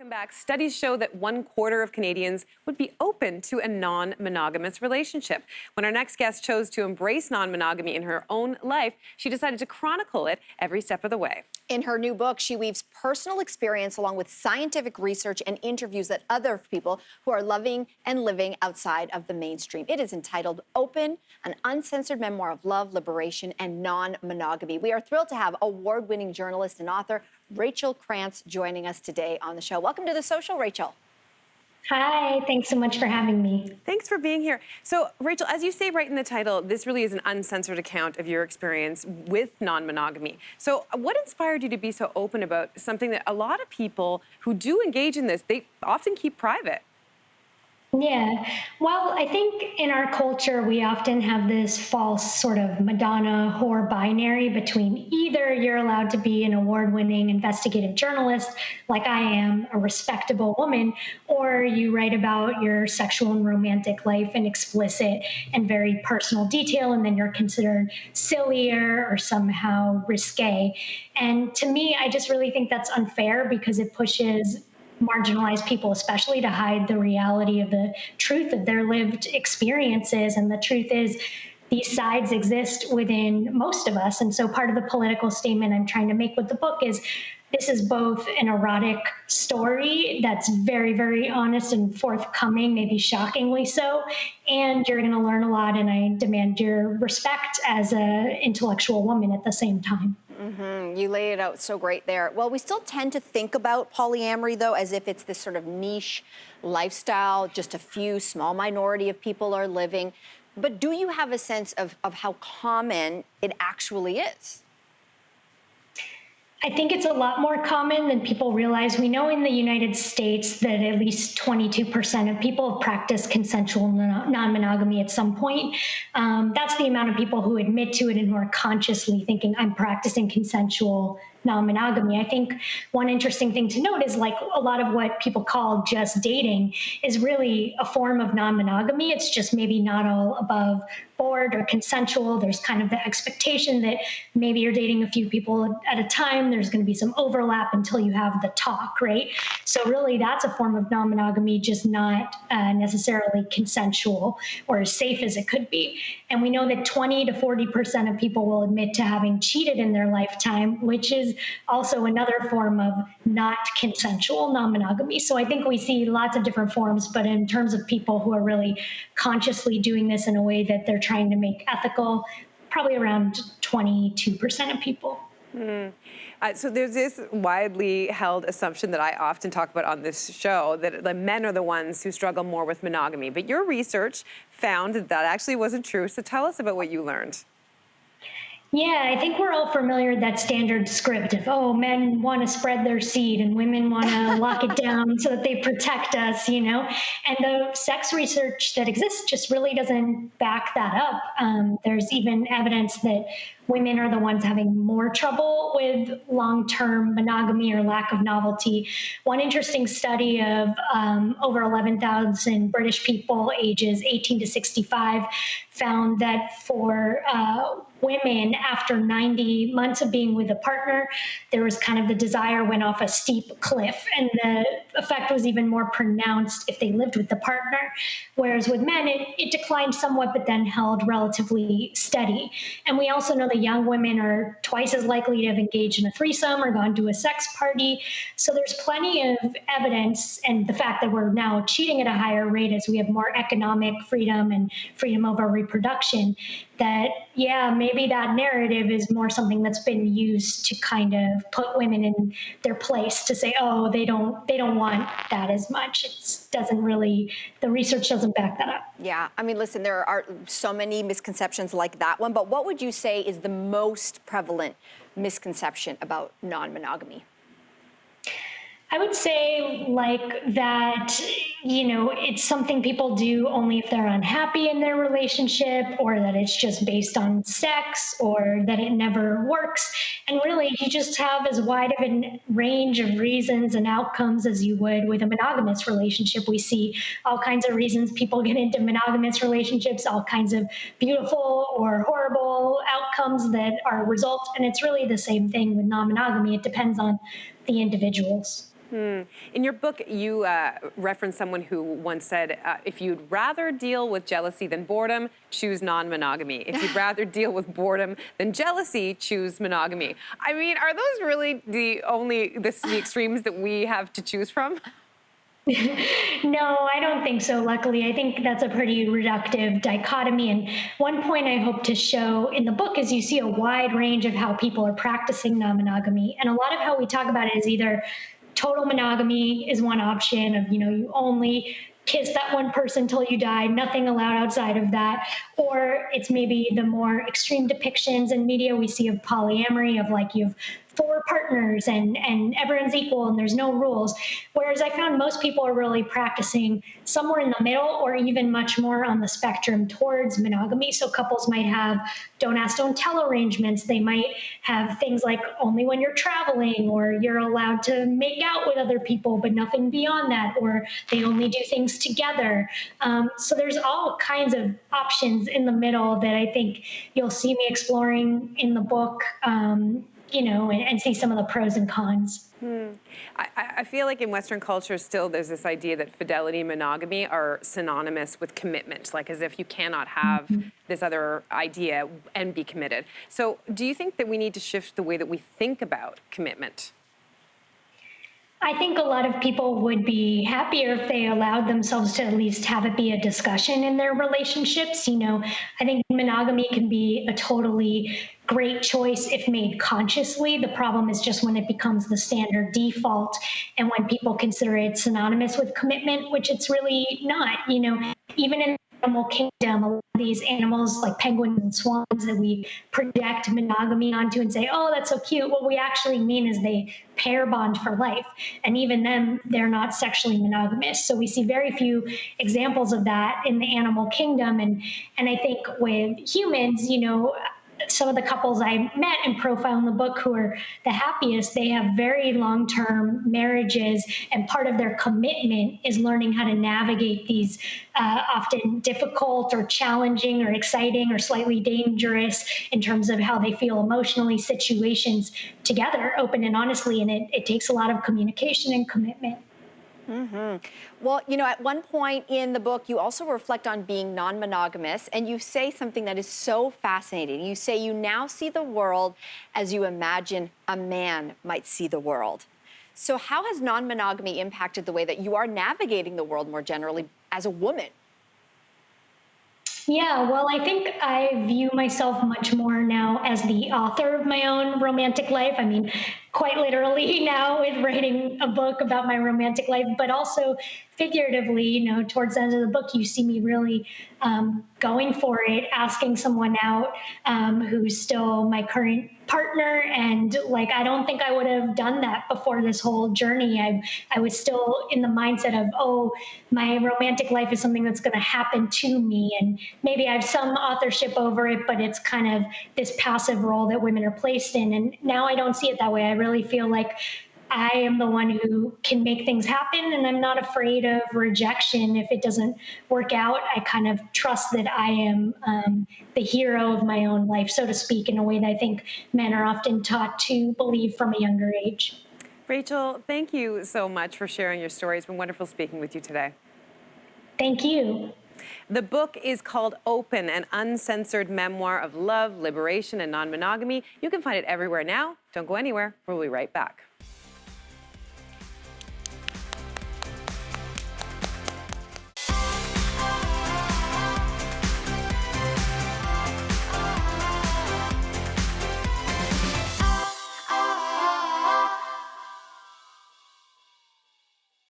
Welcome back. Studies show that 1/4 of Canadians would be open to a non-monogamous relationship. When our next guest chose to embrace non-monogamy in her own life, she decided to chronicle it every step of the way. In her new book, she weaves personal experience along with scientific research and interviews that other people who are loving and living outside of the mainstream. It is entitled Open, an uncensored memoir of love, liberation, and non-monogamy. We are thrilled to have award-winning journalist and author Rachel Krantz joining us today on the show. Welcome to The Social, Rachel. Hi, thanks so much for having me. Thanks for being here. So, Rachel, as you say right in the title, this really is an uncensored account of your experience with non-monogamy. So, what inspired you to be so open about something that a lot of people who do engage in this, they often keep private? Yeah, well, I think in our culture, we often have this false sort of Madonna whore binary between either you're allowed to be an award-winning investigative journalist, like I am, a respectable woman, or you write about your sexual and romantic life in explicit and very personal detail, and then you're considered sillier or somehow risque. And to me, I just really think that's unfair because it pushes marginalized people especially to hide the reality of the truth of their lived experiences. And the truth is these sides exist within most of us. And so part of the political statement I'm trying to make with the book is this is both an erotic story that's very, very honest and forthcoming, maybe shockingly so, and you're going to learn a lot, and I demand your respect as an intellectual woman at the same time. Mm-hmm. You laid it out so great there. Well, we still tend to think about polyamory, though, as if it's this sort of niche lifestyle, just a few small minority of people are living. But do you have a sense of how common it actually is? I think it's a lot more common than people realize. We know in the United States that at least 22% of people have practiced consensual non-monogamy at some point. That's the amount of people who admit to it and who are consciously thinking, I'm practicing consensual non-monogamy. I think one interesting thing to note is like a lot of what people call just dating is really a form of non-monogamy. It's just maybe not all above board or consensual. There's kind of the expectation that maybe you're dating a few people at a time. There's going to be some overlap until you have the talk, right? So really that's a form of non-monogamy, just not necessarily consensual or as safe as it could be. And we know that 20 to 40% of people will admit to having cheated in their lifetime, which is also another form of not consensual non-monogamy. So I think we see lots of different forms, but in terms of people who are really consciously doing this in a way that they're trying to make ethical, probably around 22% of people. So there's this widely held assumption that I often talk about on this show, that the men are the ones who struggle more with monogamy. But your research found that that actually wasn't true. So tell us about what you learned. Yeah, I think we're all familiar with that standard script of, oh, men want to spread their seed and women want to lock it down so that they protect us, you know? And the sex research that exists just really doesn't back that up. There's even evidence that women are the ones having more trouble with long-term monogamy or lack of novelty. One interesting study of over 11,000 British people ages 18 to 65 found that for women, after 90 months of being with a partner, there was kind of the desire went off a steep cliff. And the effect was even more pronounced if they lived with the partner. Whereas with men, it declined somewhat, but then held relatively steady. And we also know that young women are twice as likely to have engaged in a threesome or gone to a sex party. So there's plenty of evidence, and the fact that we're now cheating at a higher rate as we have more economic freedom and freedom over reproduction, that, yeah, maybe that narrative is more something that's been used to kind of put women in their place to say, oh, they don't want that as much. It doesn't really, the research doesn't back that up. Yeah, I mean, listen, there are so many misconceptions like that one, but what would you say is the most prevalent misconception about non-monogamy? I would say like that, you know, it's something people do only if they're unhappy in their relationship, or that it's just based on sex, or that it never works. And really, you just have as wide of a range of reasons and outcomes as you would with a monogamous relationship. We see all kinds of reasons people get into monogamous relationships, all kinds of beautiful or horrible outcomes that are a result. And it's really the same thing with non-monogamy. It depends on the individuals. In your book, you reference someone who once said, if you'd rather deal with jealousy than boredom, choose non-monogamy. If you'd rather deal with boredom than jealousy, choose monogamy. I mean, are those really the extremes that we have to choose from? No, I don't think so, luckily. I think that's a pretty reductive dichotomy. And one point I hope to show in the book is you see a wide range of how people are practicing non-monogamy. And a lot of how we talk about it is either total monogamy is one option of, you only kiss that one person till you die, nothing allowed outside of that. Or it's maybe the more extreme depictions in media we see of polyamory, of like you have 4 partners and everyone's equal and there's no rules. Whereas I found most people are really practicing somewhere in the middle or even much more on the spectrum towards monogamy. So couples might have don't ask, don't tell arrangements. They might have things like only when you're traveling, or you're allowed to make out with other people, but nothing beyond that, or they only do things together. So there's all kinds of options in the middle that I think you'll see me exploring in the book. And see some of the pros and cons. I feel like in Western culture still there's this idea that fidelity and monogamy are synonymous with commitment, like as if you cannot have this other idea and be committed. So do you think that we need to shift the way that we think about commitment? I think a lot of people would be happier if they allowed themselves to at least have it be a discussion in their relationships. I think monogamy can be a totally great choice if made consciously. The problem is just when it becomes the standard default and when people consider it synonymous with commitment, which it's really not. Even in the animal kingdom, a lot of these animals like penguins and swans that we project monogamy onto and say, oh, that's so cute. What we actually mean is they pair bond for life. And even then, they're not sexually monogamous. So we see very few examples of that in the animal kingdom. And I think with humans, some of the couples I met and profile in the book who are the happiest, they have very long-term marriages, and part of their commitment is learning how to navigate these often difficult or challenging or exciting or slightly dangerous in terms of how they feel emotionally situations together, open and honestly, and it takes a lot of communication and commitment. Well, at one point in the book, you also reflect on being non-monogamous, and you say something that is so fascinating. You say you now see the world as you imagine a man might see the world. So how has non-monogamy impacted the way that you are navigating the world more generally as a woman? Yeah, well, I think I view myself much more now as the author of my own romantic life. I mean, quite literally now with writing a book about my romantic life, but also figuratively, towards the end of the book, you see me really going for it, asking someone out who's still my current partner. And I don't think I would have done that before this whole journey. I was still in the mindset of, oh, my romantic life is something that's going to happen to me. And maybe I have some authorship over it, but it's kind of this passive role that women are placed in. And now I don't see it that way. I really feel like I am the one who can make things happen, and I'm not afraid of rejection if it doesn't work out. I kind of trust that I am the hero of my own life, so to speak, in a way that I think men are often taught to believe from a younger age. Rachel, thank you so much for sharing your story. It's been wonderful speaking with you today. Thank you. The book is called Open, an uncensored memoir of love, liberation, and non-monogamy. You can find it everywhere now. Don't go anywhere. We'll be right back.